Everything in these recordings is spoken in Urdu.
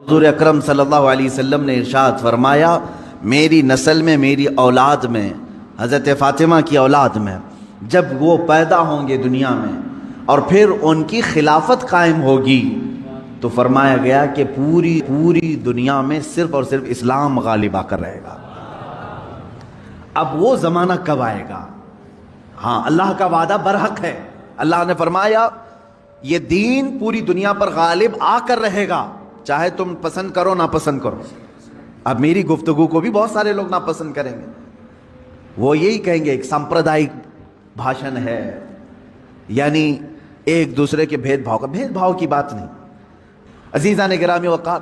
حضور اکرم صلی اللہ علیہ وسلم نے ارشاد فرمایا، میری نسل میں، میری اولاد میں، حضرت فاطمہ کی اولاد میں جب وہ پیدا ہوں گے دنیا میں اور پھر ان کی خلافت قائم ہوگی تو فرمایا گیا کہ پوری دنیا میں صرف اور صرف اسلام غالب آ کر رہے گا۔ اب وہ زمانہ کب آئے گا؟ ہاں، اللہ کا وعدہ برحق ہے۔ اللہ نے فرمایا یہ دین پوری دنیا پر غالب آ کر رہے گا، چاہے تم پسند کرو نہ پسند کرو۔ اب میری گفتگو کو بھی بہت سارے لوگ ناپسند کریں گے، وہ یہی کہیں گے ایک سامپردائک بھاشن ہے، یعنی ایک دوسرے کے بھید بھاؤ کی بات نہیں۔ عزیزان گرامی وقار،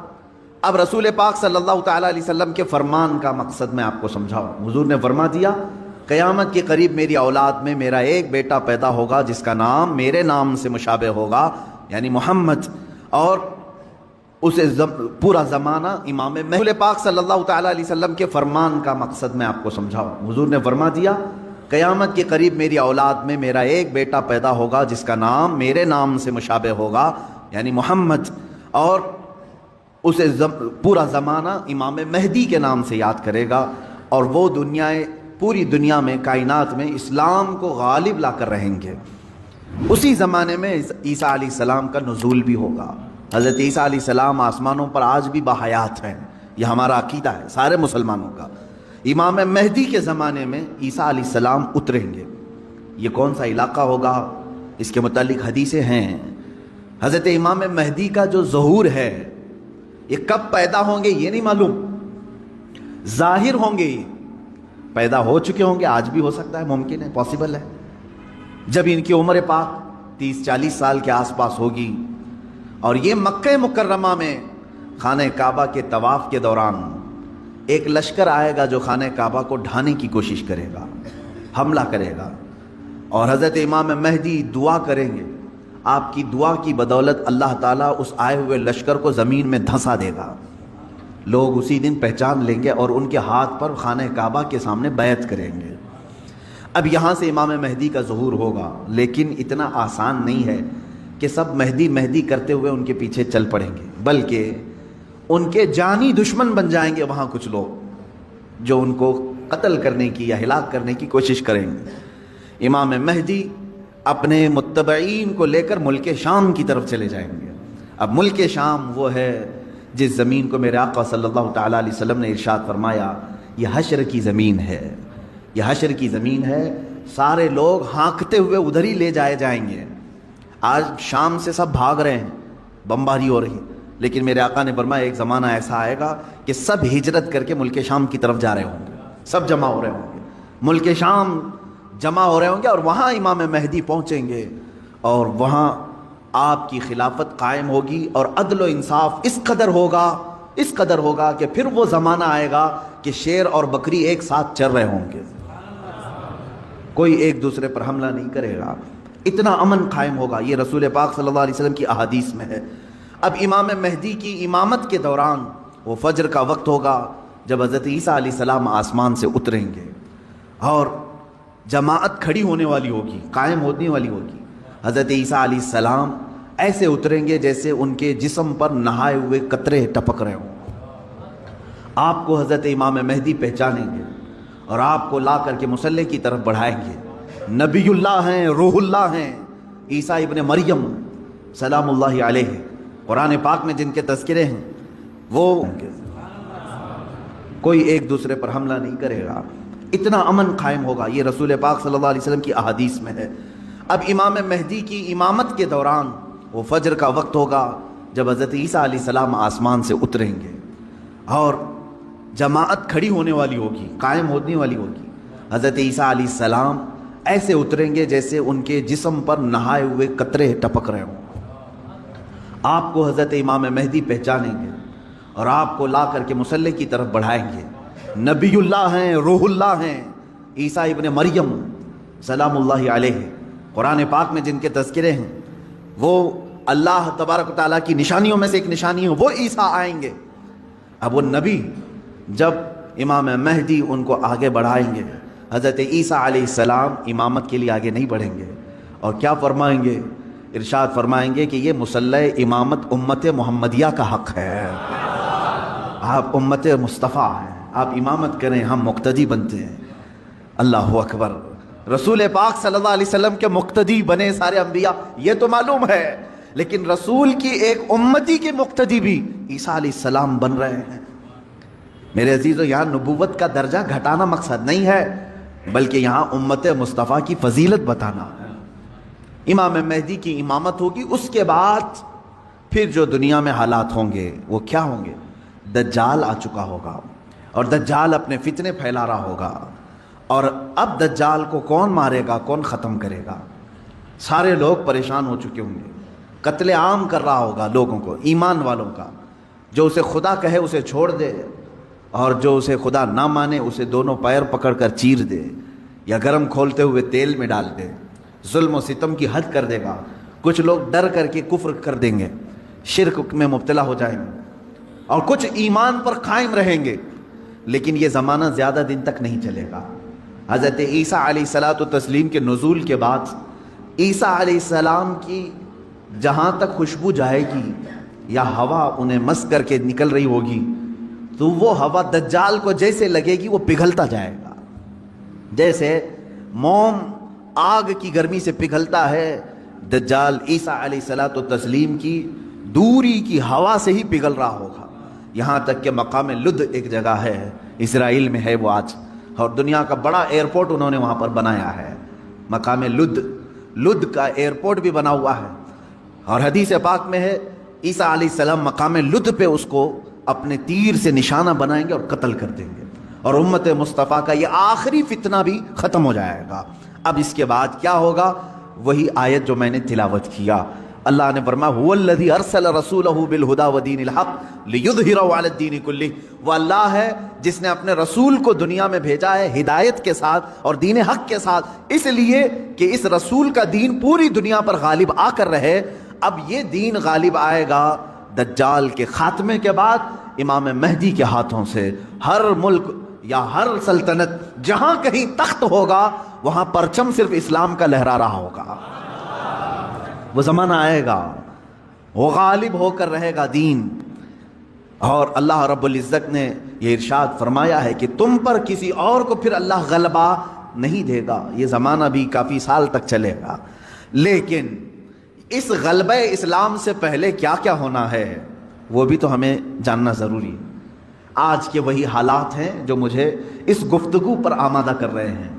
اب رسول پاک صلی اللہ تعالیٰ علیہ وسلم کے فرمان کا مقصد میں آپ کو سمجھاؤں۔ حضور نے فرما دیا، قیامت کے قریب میری اولاد میں میرا ایک بیٹا پیدا ہوگا جس کا نام میرے نام سے مشابہ ہوگا، یعنی محمد، اور اسے پورا زمانہ امام مہدی۔ رسول پاک صلی اللہ تعالیٰ علیہ وسلم کے فرمان کا مقصد میں آپ کو سمجھاؤں۔ حضور نے فرما دیا، قیامت کے قریب میری اولاد میں میرا ایک بیٹا پیدا ہوگا جس کا نام میرے نام سے مشابہ ہوگا، یعنی محمد، اور اسے پورا زمانہ امام مہدی کے نام سے یاد کرے گا، اور وہ پوری دنیا میں، کائنات میں اسلام کو غالب لا کر رہیں گے۔ اسی زمانے میں عیسیٰ علیہ السلام کا نزول بھی ہوگا۔ حضرت عیسیٰ علیہ السلام آسمانوں پر آج بھی باحیات ہیں، یہ ہمارا عقیدہ ہے سارے مسلمانوں کا۔ امام مہدی کے زمانے میں عیسیٰ علیہ السلام اتریں گے۔ یہ کون سا علاقہ ہوگا، اس کے متعلق حدیثیں ہیں۔ حضرت امام مہدی کا جو ظہور ہے یہ کب پیدا ہوں گے یہ نہیں معلوم، ظاہر ہوں گے، پیدا ہو چکے ہوں گے، آج بھی ہو سکتا ہے، ممکن ہے، پاسبل ہے۔ جب ان کی عمر پاک 30-40 سال کے آس پاس ہوگی اور یہ مکہ مکرمہ میں خانہ کعبہ کے طواف کے دوران ایک لشکر آئے گا جو خانہ کعبہ کو ڈھانے کی کوشش کرے گا، حملہ کرے گا، اور حضرت امام مہدی دعا کریں گے۔ آپ کی دعا کی بدولت اللہ تعالیٰ اس آئے ہوئے لشکر کو زمین میں دھنسا دے گا۔ لوگ اسی دن پہچان لیں گے اور ان کے ہاتھ پر خانہ کعبہ کے سامنے بیعت کریں گے۔ اب یہاں سے امام مہدی کا ظہور ہوگا، لیکن اتنا آسان نہیں ہے کہ سب مہدی مہدی کرتے ہوئے ان کے پیچھے چل پڑیں گے، بلکہ ان کے جانی دشمن بن جائیں گے وہاں کچھ لوگ جو ان کو قتل کرنے کی یا ہلاک کرنے کی کوشش کریں گے۔ امام مہدی اپنے متبعین کو لے کر ملک شام کی طرف چلے جائیں گے۔ اب ملک شام وہ ہے جس زمین کو میرے آقا صلی اللہ تعالیٰ علیہ وسلم نے ارشاد فرمایا یہ حشر کی زمین ہے، یہ حشر کی زمین ہے، سارے لوگ ہانکتے ہوئے ادھر ہی لے جائے جائیں گے۔ آج شام سے سب بھاگ رہے ہیں، بمباری ہو رہی، لیکن میرے آقا نے فرمایا ایک زمانہ ایسا آئے گا کہ سب ہجرت کر کے ملک شام کی طرف جا رہے ہوں گے، سب جمع ہو رہے ہوں گے، ملک شام جمع ہو رہے ہوں گے، اور وہاں امام مہدی پہنچیں گے، اور وہاں آپ کی خلافت قائم ہوگی، اور عدل و انصاف اس قدر ہوگا کہ پھر وہ زمانہ آئے گا کہ شیر اور بکری ایک ساتھ چر رہے ہوں گے، کوئی ایک دوسرے پر حملہ نہیں کرے گا، اتنا امن قائم ہوگا۔ یہ رسول پاک صلی اللہ علیہ وسلم کی احادیث میں ہے۔ اب امام مہدی کی امامت کے دوران وہ فجر کا وقت ہوگا جب حضرت عیسیٰ علیہ السلام آسمان سے اتریں گے، اور جماعت کھڑی ہونے والی ہوگی، قائم ہونے والی ہوگی۔ حضرت عیسیٰ علیہ السلام ایسے اتریں گے جیسے ان کے جسم پر نہائے ہوئے قطرے ٹپک رہے ہوں۔ آپ کو حضرت امام مہدی پہچانیں گے اور آپ کو لا کر کے مصلی کی طرف بڑھائیں گے۔ نبی اللہ ہیں، روح اللہ ہیں، عیسیٰ ابن مریم سلام اللہ علیہ، قرآن پاک میں جن کے تذکرے ہیں، وہ کوئی ایک دوسرے پر حملہ نہیں کرے گا، اتنا امن قائم ہوگا۔ یہ رسول پاک صلی اللہ علیہ وسلم کی احادیث میں ہے۔ اب امام مہدی کی امامت کے دوران وہ فجر کا وقت ہوگا جب حضرت عیسیٰ علیہ السلام آسمان سے اتریں گے، اور جماعت کھڑی ہونے والی ہوگی، قائم ہونے والی ہوگی۔ حضرت عیسیٰ علیہ السلام ایسے اتریں گے جیسے ان کے جسم پر نہائے ہوئے قطرے ٹپک رہے ہوں۔ آپ کو حضرت امام مہدی پہچانیں گے اور آپ کو لا کر کے مصلی کی طرف بڑھائیں گے۔ نبی اللہ ہیں، روح اللہ ہیں، عیسیٰ ابن مریم سلام اللہ علیہ، قرآن پاک میں جن کے تذکرے ہیں، وہ اللہ تبارک و تعالیٰ کی نشانیوں میں سے ایک نشانی ہے، وہ عیسیٰ آئیں گے۔ اب وہ نبی جب امام مہدی ان کو آگے بڑھائیں گے، حضرت عیسیٰ علیہ السلام امامت کے لیے آگے نہیں بڑھیں گے، اور کیا فرمائیں گے؟ ارشاد فرمائیں گے کہ یہ مصلی امامت امت محمدیہ کا حق ہے۔ آپ امت مصطفیٰ ہیں، آپ امامت کریں، ہم مقتدی بنتے ہیں۔ اللہ اکبر۔ رسول پاک صلی اللہ علیہ وسلم کے مقتدی بنے سارے انبیاء، یہ تو معلوم ہے، لیکن رسول کی ایک امتی کے مقتدی بھی عیسیٰ علیہ السلام بن رہے ہیں۔ میرے عزیزو، یہاں نبوت کا درجہ گھٹانا مقصد نہیں ہے، بلکہ یہاں امت مصطفیٰ کی فضیلت بتانا ہے۔ امام مہدی کی امامت ہوگی، اس کے بعد پھر جو دنیا میں حالات ہوں گے وہ کیا ہوں گے؟ دجال آ چکا ہوگا، اور دجال اپنے فتنے پھیلا رہا ہوگا، اور اب دجال کو کون مارے گا، کون ختم کرے گا؟ سارے لوگ پریشان ہو چکے ہوں گے، قتل عام کر رہا ہوگا لوگوں کو، ایمان والوں کا۔ جو اسے خدا کہے اسے چھوڑ دے، اور جو اسے خدا نہ مانے اسے دونوں پیر پکڑ کر چیر دے، یا گرم کھولتے ہوئے تیل میں ڈال دے، ظلم و ستم کی حد کر دے گا۔ کچھ لوگ ڈر کر کے کفر کر دیں گے، شرک میں مبتلا ہو جائیں گے، اور کچھ ایمان پر قائم رہیں گے، لیکن یہ زمانہ زیادہ دن تک نہیں چلے گا۔ حضرت عیسیٰ علیہ الصلوۃ والتسلیم کے نزول کے بعد عیسیٰ علیہ السلام کی جہاں تک خوشبو جائے گی یا ہوا انہیں مس کر کے نکل رہی ہوگی، تو وہ ہوا دجال کو جیسے لگے گی وہ پگھلتا جائے گا، جیسے موم آگ کی گرمی سے پگھلتا ہے، دجال عیسیٰ علیہ الصلوۃ والتسلیم کی دوری کی ہوا سے ہی پگھل رہا ہوگا۔ یہاں تک کہ مقام لد ایک جگہ ہے، اسرائیل میں ہے وہ آج، اور دنیا کا بڑا ایئرپورٹ انہوں نے وہاں پر بنایا ہے، مقام لد کا ایئرپورٹ بھی بنا ہوا ہے۔ اور حدیث پاک میں ہے عیسیٰ علیہ السلام مقام لد پہ اس کو اپنے تیر سے نشانہ بنائیں گے اور قتل کر دیں گے، اور امت مصطفیٰ کا یہ آخری فتنہ بھی ختم ہو جائے گا۔ اب اس کے بعد کیا ہوگا؟ وہی آیت جو میں نے تلاوت کیا، اللہ نے فرمایا هو الذی ارسل رسولہ بالہدی ودین الحق لیظہرہ علی الدین کلہ، وہ اللہ ہے جس نے اپنے رسول کو دنیا میں بھیجا ہے ہدایت کے ساتھ اور دین حق کے ساتھ، اس لیے کہ اس رسول کا دین پوری دنیا پر غالب آ کر رہے۔ اب یہ دین غالب آئے گا دجال کے خاتمے کے بعد امام مہدی کے ہاتھوں سے۔ ہر ملک یا ہر سلطنت جہاں کہیں تخت ہوگا وہاں پرچم صرف اسلام کا لہرا رہا ہوگا۔ وہ زمانہ آئے گا، وہ غالب ہو کر رہے گا دین، اور اللہ رب العزت نے یہ ارشاد فرمایا ہے کہ تم پر کسی اور کو پھر اللہ غلبہ نہیں دے گا۔ یہ زمانہ بھی کافی سال تک چلے گا، لیکن اس غلبہ اسلام سے پہلے کیا کیا ہونا ہے وہ بھی تو ہمیں جاننا ضروری ہے۔ آج کے وہی حالات ہیں جو مجھے اس گفتگو پر آمادہ کر رہے ہیں۔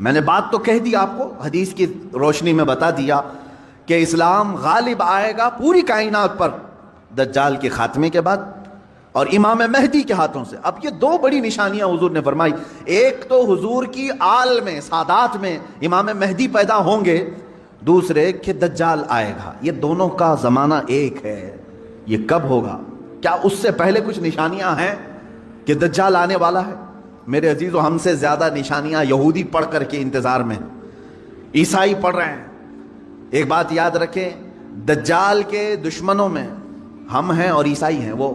میں نے بات تو کہہ دی آپ کو، حدیث کی روشنی میں بتا دیا کہ اسلام غالب آئے گا پوری کائنات پر دجال کے خاتمے کے بعد اور امام مہدی کے ہاتھوں سے۔ اب یہ دو بڑی نشانیاں حضور نے فرمائی، ایک تو حضور کی آل میں سادات میں امام مہدی پیدا ہوں گے، دوسرے کہ دجال آئے گا۔ یہ دونوں کا زمانہ ایک ہے۔ یہ کب ہوگا؟ کیا اس سے پہلے کچھ نشانیاں ہیں کہ دجال آنے والا ہے؟ میرے عزیزو، ہم سے زیادہ نشانیاں یہودی پڑھ کر کے انتظار میں، عیسائی پڑھ رہے ہیں۔ ایک بات یاد رکھیں، دجال کے دشمنوں میں ہم ہیں اور عیسائی ہیں۔ وہ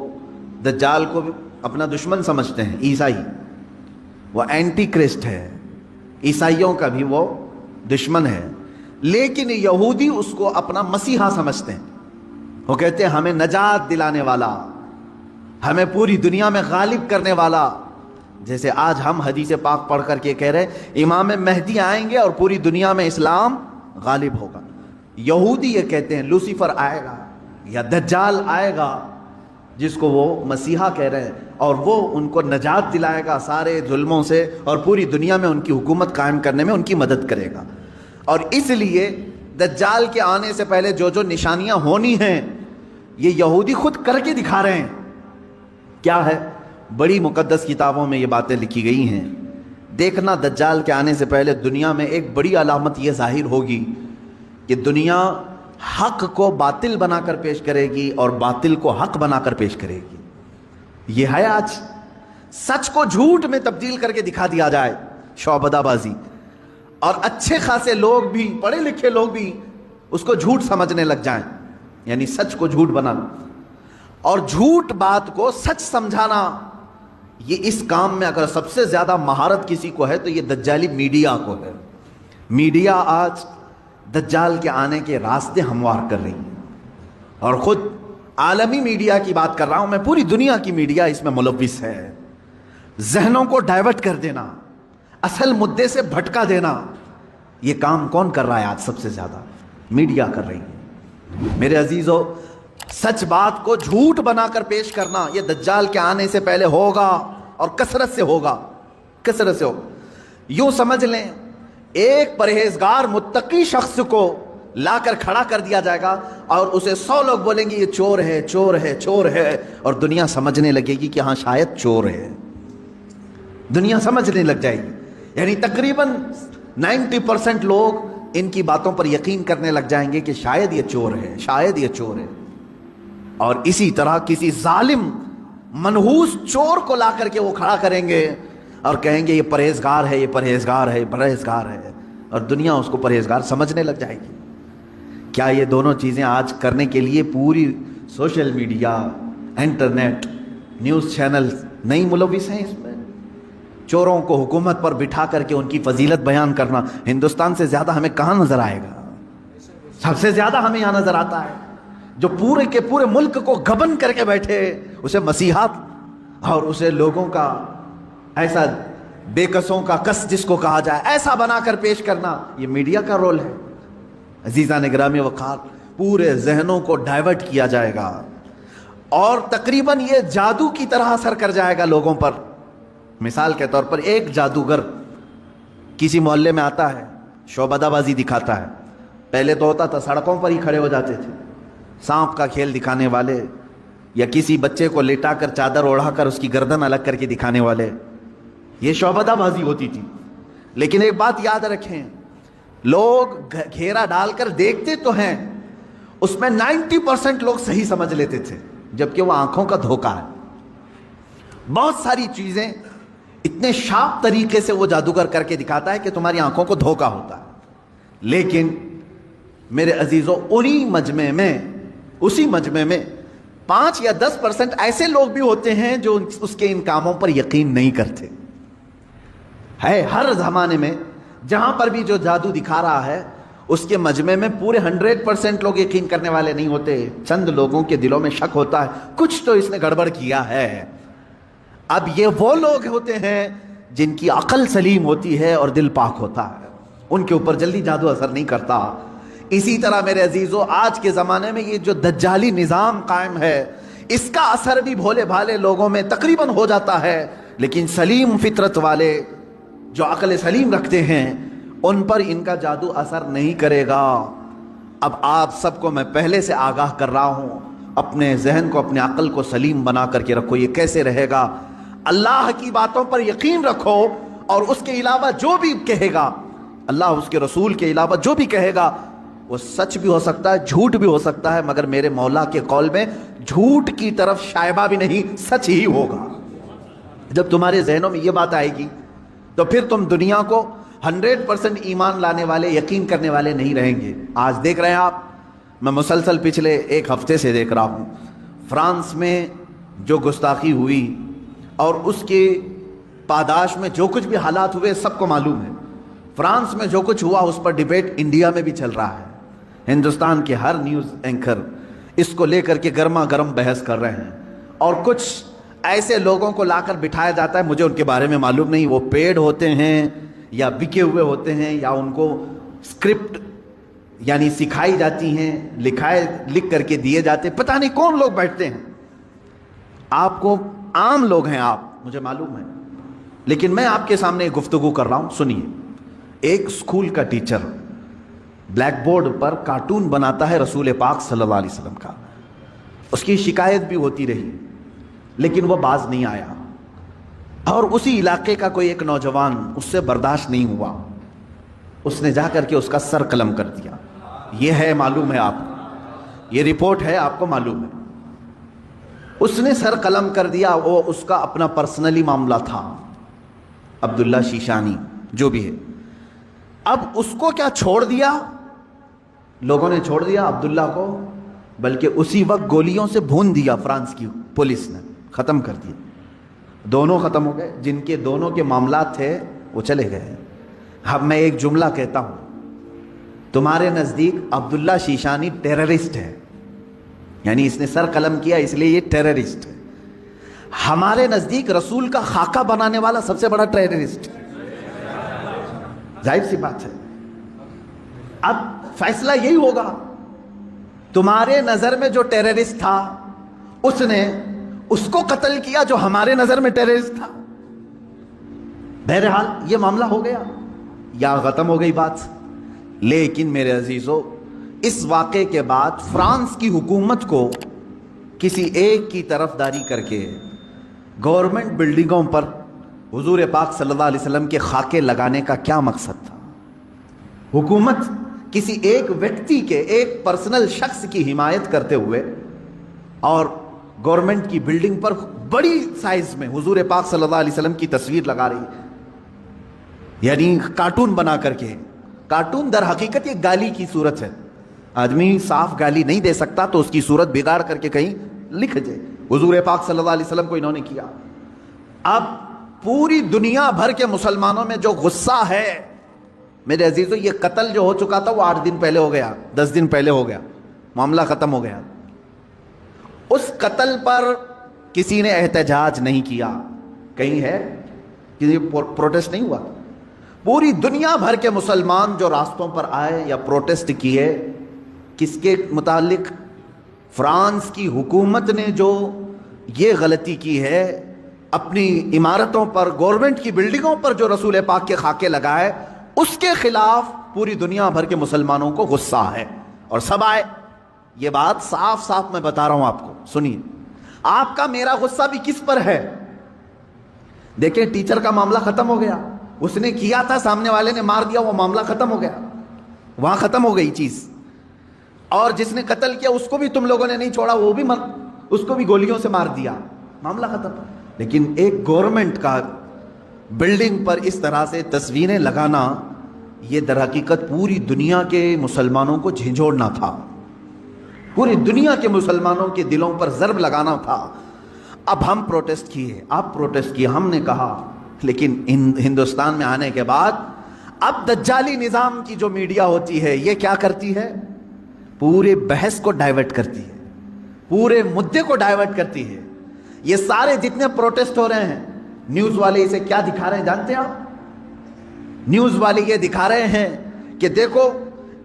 دجال کو اپنا دشمن سمجھتے ہیں، عیسائی، وہ اینٹی کرسٹ ہے، عیسائیوں کا بھی وہ دشمن ہے، لیکن یہودی اس کو اپنا مسیحا سمجھتے ہیں۔ وہ کہتے ہیں ہمیں نجات دلانے والا، ہمیں پوری دنیا میں غالب کرنے والا۔ جیسے آج ہم حدیث پاک پڑھ کر کے کہہ رہے ہیں امام مہدی آئیں گے اور پوری دنیا میں اسلام غالب ہوگا، یہودی یہ کہتے ہیں لوسیفر آئے گا یا دجال آئے گا، جس کو وہ مسیحا کہہ رہے ہیں، اور وہ ان کو نجات دلائے گا سارے ظلموں سے اور پوری دنیا میں ان کی حکومت قائم کرنے میں ان کی مدد کرے گا۔ اور اس لیے دجال کے آنے سے پہلے جو جو نشانیاں ہونی ہیں یہ یہودی خود کر کے دکھا رہے ہیں۔ کیا ہے؟ بڑی مقدس کتابوں میں یہ باتیں لکھی گئی ہیں۔ دیکھنا دجال کے آنے سے پہلے دنیا میں ایک بڑی علامت یہ ظاہر ہوگی کہ دنیا حق کو باطل بنا کر پیش کرے گی اور باطل کو حق بنا کر پیش کرے گی۔ یہ ہے آج، سچ کو جھوٹ میں تبدیل کر کے دکھا دیا جائے، شعبدہ بازی، اور اچھے خاصے لوگ بھی، پڑھے لکھے لوگ بھی اس کو جھوٹ سمجھنے لگ جائیں، یعنی سچ کو جھوٹ بنانا اور جھوٹ بات کو سچ سمجھانا۔ یہ اس کام میں اگر سب سے زیادہ مہارت کسی کو ہے تو یہ دجالی میڈیا کو ہے۔ میڈیا آج دجال کے آنے کے راستے ہموار کر رہی ہے اور خود عالمی میڈیا کی بات کر رہا ہوں میں، پوری دنیا کی میڈیا اس میں ملوث ہے. ذہنوں کو ڈائیورٹ کر دینا، اصل مدے سے بھٹکا دینا، یہ کام کون کر رہا ہے آج؟ سب سے زیادہ میڈیا کر رہی ہے. میرے عزیزو، سچ بات کو جھوٹ بنا کر پیش کرنا یہ دجال کے آنے سے پہلے ہوگا، اور کثرت سے ہوگا، کثرت سے ہوگا. یوں سمجھ لیں ایک پرہیزگار متقی شخص کو لا کر کھڑا کر دیا جائے گا اور اسے 100 لوگ بولیں گے یہ چور ہے، چور ہے، چور ہے، اور دنیا سمجھنے لگے گی کہ ہاں شاید چور ہے. دنیا سمجھنے لگ جائے گی. یعنی تقریباً 90% لوگ ان کی باتوں پر یقین کرنے لگ جائیں گے کہ شاید یہ چور ہے، شاید یہ چور ہے. اور اسی طرح کسی ظالم منحوس چور کو لا کر کے وہ کھڑا کریں گے اور کہیں گے یہ پرہیزگار ہے، یہ پرہیزگار ہے، یہ پرہیزگار ہے، اور دنیا اس کو پرہیزگار سمجھنے لگ جائے گی. کیا یہ دونوں چیزیں آج کرنے کے لیے پوری social media, internet, news channel نہیں ملوث ہیں اس میں؟ چوروں کو حکومت پر بٹھا کر کے ان کی فضیلت بیان کرنا ہندوستان سے زیادہ ہمیں کہاں نظر آئے گا؟ سب سے زیادہ ہمیں یہاں نظر آتا ہے. جو پورے کے پورے ملک کو گبن کر کے بیٹھے، اسے مسیحات اور اسے لوگوں کا ایسا بے کسوں کا کس جس کو کہا جائے ایسا بنا کر پیش کرنا، یہ میڈیا کا رول ہے. عزیزان گرامی وقار، پورے ذہنوں کو ڈائیورٹ کیا جائے گا اور تقریباً یہ جادو کی طرح اثر کر جائے گا لوگوں پر. مثال کے طور پر ایک جادوگر کسی محلے میں آتا ہے، شعبدہ بازی دکھاتا ہے. پہلے تو ہوتا تھا سڑکوں پر ہی کھڑے ہو جاتے تھے، سانپ کا کھیل دکھانے والے، یا کسی بچے کو لٹا کر چادر اوڑھا کر اس کی گردن الگ کر کے دکھانے والے، یہ شعبدہ بازی ہوتی تھی. لیکن ایک بات یاد رکھیں، لوگ گھیرا ڈال کر دیکھتے تو ہیں، اس میں 90% لوگ صحیح سمجھ لیتے تھے، جبکہ وہ آنکھوں کا دھوکہ ہے. بہت ساری چیزیں اتنے شارپ طریقے سے وہ جادوگر کر کے دکھاتا ہے کہ تمہاری آنکھوں کو دھوکہ ہوتا ہے. لیکن میرے عزیزوں، اسی مجمع میں 5 یا 10% ایسے لوگ بھی ہوتے ہیں جو اس کے ان کاموں پر یقین نہیں کرتے. ہے ہر زمانے میں جہاں پر بھی جو جادو دکھا رہا ہے اس کے مجمع میں پورے 100% لوگ یقین کرنے والے نہیں ہوتے. چند لوگوں کے دلوں میں شک ہوتا ہے کچھ تو اس نے گڑبڑ کیا ہے. اب یہ وہ لوگ ہوتے ہیں جن کی عقل سلیم ہوتی ہے اور دل پاک ہوتا ہے، ان کے اوپر جلدی جادو اثر نہیں کرتا. اسی طرح میرے عزیزو، آج کے زمانے میں یہ جو دجالی نظام قائم ہے اس کا اثر بھی بھولے بھالے لوگوں میں تقریباً ہو جاتا ہے، لیکن سلیم فطرت والے جو عقل سلیم رکھتے ہیں ان پر ان کا جادو اثر نہیں کرے گا. اب آپ سب کو میں پہلے سے آگاہ کر رہا ہوں، اپنے ذہن کو، اپنے عقل کو سلیم بنا کر کے رکھو. یہ کیسے رہے گا؟ اللہ کی باتوں پر یقین رکھو اور اس کے علاوہ جو بھی کہے گا، اللہ اس کے رسول کے علاوہ جو بھی کہے گا وہ سچ بھی ہو سکتا ہے، جھوٹ بھی ہو سکتا ہے، مگر میرے مولا کے قول میں جھوٹ کی طرف شائبہ بھی نہیں، سچ ہی ہوگا. جب تمہارے ذہنوں میں یہ بات آئے گی تو پھر تم دنیا کو 100% ایمان لانے والے، یقین کرنے والے نہیں رہیں گے. آج دیکھ رہے ہیں آپ، میں مسلسل پچھلے 1 ہفتے سے دیکھ رہا ہوں، فرانس میں جو گستاخی ہوئی اور اس کے پاداش میں جو کچھ بھی حالات ہوئے سب کو معلوم ہے. فرانس میں جو کچھ ہوا اس پر ڈیبیٹ انڈیا میں بھی چل رہا ہے. ہندوستان کے ہر نیوز اینکر اس کو لے کر کے گرما گرم بحث کر رہے ہیں، اور کچھ ایسے لوگوں کو لا کر بٹھایا جاتا ہے، مجھے ان کے بارے میں معلوم نہیں، وہ پیڈ ہوتے ہیں یا بکے ہوئے ہوتے ہیں یا ان کو اسکرپٹ یعنی سکھائی جاتی ہیں، لکھ کر کے دیے جاتے، پتہ نہیں کون لوگ بیٹھتے ہیں. آپ کو عام لوگ ہیں آپ، مجھے معلوم ہے، لیکن میں آپ کے سامنے گفتگو کر رہا ہوں. سنیے، ایک اسکول کا ٹیچر بلیک بورڈ پر کارٹون بناتا ہے رسول پاک صلی اللہ علیہ وسلم کا. اس کی شکایت بھی ہوتی رہی لیکن وہ باز نہیں آیا، اور اسی علاقے کا کوئی ایک نوجوان اس سے برداشت نہیں ہوا، اس نے جا کر کے اس کا سر قلم کر دیا. یہ ہے، معلوم ہے آپ کو، یہ رپورٹ ہے، آپ کو معلوم ہے. اس نے سر قلم کر دیا، وہ اس کا اپنا پرسنلی معاملہ تھا، عبداللہ شیشانی جو بھی ہے. اب اس کو کیا چھوڑ دیا؟ لوگوں نے چھوڑ دیا عبداللہ کو، بلکہ اسی وقت گولیوں سے بھون دیا فرانس کی پولیس نے، ختم کر دیا. دونوں ختم ہو گئے، جن کے دونوں کے معاملات تھے وہ چلے گئے. اب میں ایک جملہ کہتا ہوں، تمہارے نزدیک عبداللہ شیشانی ٹیررسٹ ہے، یعنی اس نے سر قلم کیا اس لیے یہ ٹیررسٹ ہے. ہمارے نزدیک رسول کا خاکہ بنانے والا سب سے بڑا ٹیررسٹ. ظاہر سی بات ہے. اب فیصلہ یہی ہوگا. تمہارے نظر میں جو ٹیررسٹ تھا اس نے اس کو قتل کیا جو ہمارے نظر میں ٹیررسٹ تھا. بہرحال یہ معاملہ ہو گیا یا ختم ہو گئی بات. لیکن میرے عزیزو, اس واقعے کے بعد فرانس کی حکومت کو کسی ایک کی طرفداری کر کے گورنمنٹ بلڈنگوں پر حضور پاک صلی اللہ علیہ وسلم کے خاکے لگانے کا کیا مقصد تھا؟ حکومت کسی ایک ویکتی کے, ایک پرسنل شخص کی حمایت کرتے ہوئے اور گورنمنٹ کی بلڈنگ پر بڑی سائز میں حضور پاک صلی اللہ علیہ وسلم کی تصویر لگا رہی ہے, یعنی کارٹون بنا کر کے. کارٹون در حقیقت یہ گالی کی صورت ہے. آدمی صاف گالی نہیں دے سکتا تو اس کی صورت بگاڑ کر کے کہیں لکھ دے. حضور پاک صلی اللہ علیہ وسلم کو انہوں نے کیا. اب پوری دنیا بھر کے مسلمانوں میں جو غصہ ہے میرے عزیزو, یہ قتل جو ہو چکا تھا وہ 8 دن پہلے ہو گیا, 10 دن پہلے ہو گیا, معاملہ ختم ہو گیا. اس قتل پر کسی نے احتجاج نہیں کیا. کہیں ہے کسی پروٹیسٹ نہیں ہوا. پوری دنیا بھر کے مسلمان جو راستوں پر آئے یا پروٹیسٹ کیے, کس کے متعلق؟ فرانس کی حکومت نے جو یہ غلطی کی ہے, اپنی عمارتوں پر, گورنمنٹ کی بلڈنگوں پر جو رسول پاک کے خاکے لگائے, اس کے خلاف پوری دنیا بھر کے مسلمانوں کو غصہ ہے اور سب آئے. یہ بات صاف صاف میں بتا رہا ہوں آپ کو, سنیے. آپ کا میرا غصہ بھی کس پر ہے؟ دیکھیں, ٹیچر کا معاملہ ختم ہو گیا, اس نے کیا تھا, سامنے والے نے مار دیا, وہ معاملہ ختم ہو گیا, وہاں ختم ہو گئی چیز. اور جس نے قتل کیا اس کو بھی تم لوگوں نے نہیں چھوڑا, وہ بھی اس کو بھی گولیوں سے مار دیا, معاملہ ختم. لیکن ایک گورنمنٹ کا بلڈنگ پر اس طرح سے تصویریں لگانا, یہ در حقیقت پوری دنیا کے مسلمانوں کو جھنجھوڑنا تھا, پوری دنیا کے مسلمانوں کے دلوں پر ضرب لگانا تھا. اب ہم پروٹیسٹ کیے, آپ پروٹیسٹ کیے, ہم نے کہا. لیکن ہندوستان میں آنے کے بعد اب دجالی نظام کی جو میڈیا ہوتی ہے یہ کیا کرتی ہے؟ پورے بحث کو ڈائیورٹ کرتی ہے, پورے مدے کو ڈائیورٹ کرتی ہے. یہ سارے جتنے پروٹیسٹ ہو رہے ہیں, نیوز والے اسے کیا دکھا رہے ہیں جانتے ہیں آپ؟ نیوز والے یہ دکھا رہے ہیں کہ دیکھو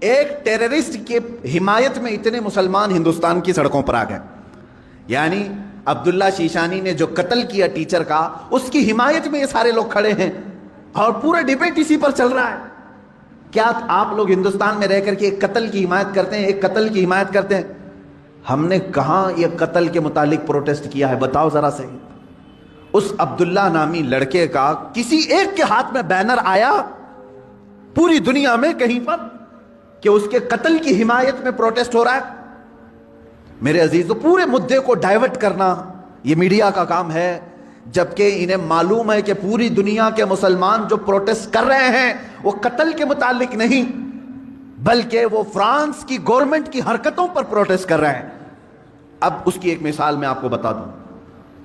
ایک ٹیررسٹ کی حمایت میں اتنے مسلمان ہندوستان کی سڑکوں پر آ گئے. یعنی عبداللہ شیشانی نے جو قتل کیا ٹیچر کا, اس کی حمایت میں یہ سارے لوگ کھڑے ہیں اور پورا ڈیبیٹ اسی پر چل رہا ہے. کیا آپ لوگ ہندوستان میں رہ کر کے ایک قتل کی حمایت کرتے ہیں, ایک قتل کی حمایت کرتے ہیں؟ ہم نے کہاں یہ قتل کے متعلق پروٹیسٹ کیا ہے؟ بتاؤ ذرا صحیح. اس عبداللہ نامی لڑکے کا کسی ایک کے ہاتھ میں بینر آیا پوری دنیا میں کہیں پر کہ اس کے قتل کی حمایت میں پروٹیسٹ ہو رہا ہے؟ میرے عزیزو, پورے مدے کو ڈائیورٹ کرنا یہ میڈیا کا کام ہے, جبکہ انہیں معلوم ہے کہ پوری دنیا کے مسلمان جو پروٹیسٹ کر رہے ہیں وہ قتل کے متعلق نہیں بلکہ وہ فرانس کی گورنمنٹ کی حرکتوں پر پروٹیسٹ کر رہے ہیں. اب اس کی ایک مثال میں آپ کو بتا دوں.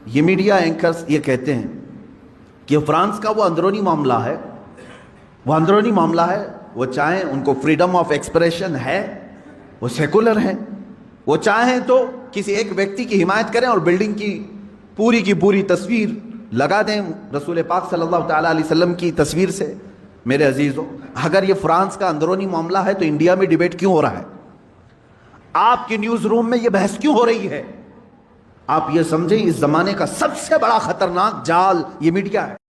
یہ میڈیا اینکرز یہ کہتے ہیں کہ فرانس کا وہ اندرونی معاملہ ہے, وہ اندرونی معاملہ ہے, وہ چاہیں ان کو فریڈم آف ایکسپریشن ہے, وہ سیکولر ہیں, وہ چاہیں تو کسی ایک ویکتی کی حمایت کریں اور بلڈنگ کی پوری تصویر لگا دیں رسول پاک صلی اللہ تعالیٰ علیہ وسلم کی تصویر سے. میرے عزیزو, اگر یہ فرانس کا اندرونی معاملہ ہے تو انڈیا میں ڈیبیٹ کیوں ہو رہا ہے؟ آپ کی نیوز روم میں یہ بحث کیوں ہو رہی ہے؟ آپ یہ سمجھیں اس زمانے کا سب سے بڑا خطرناک جال یہ میڈیا ہے.